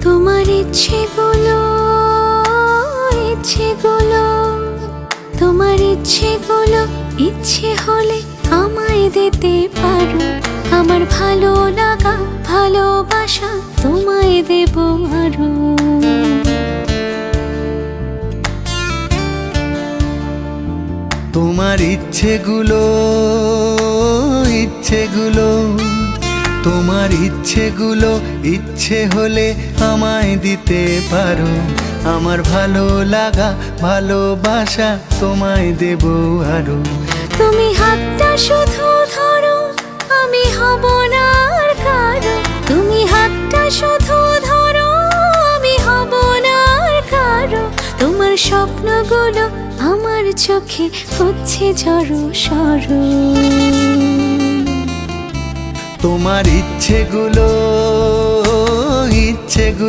তোমার ইচ্ছেগুলো, ইচ্ছেগুলো, তোমার ইচ্ছেগুলো ইচ্ছে হলে আমায় দিতে পারো। আমার ভালো লাগা ভালোবাসা তোমায় দেব আরো। তোমার ইচ্ছেগুলো, ইচ্ছেগুলো, তোমার ইচ্ছেগুলো ইচ্ছে হলে আমায় দিতে পারো। আমার ভালো লাগা ভালোবাসা তোমায় দেব আরো। তুমি হাতটা শুধু ধরো, আমি হব না আর কারো। তুমি হাতটা শুধু ধরো, আমি হব না আর কারো। তোমার স্বপ্নগুলো আমার চোখে হচ্ছে জড়ো সরো। তোমার ইচ্ছেগুলো, ইচ্ছেগুলো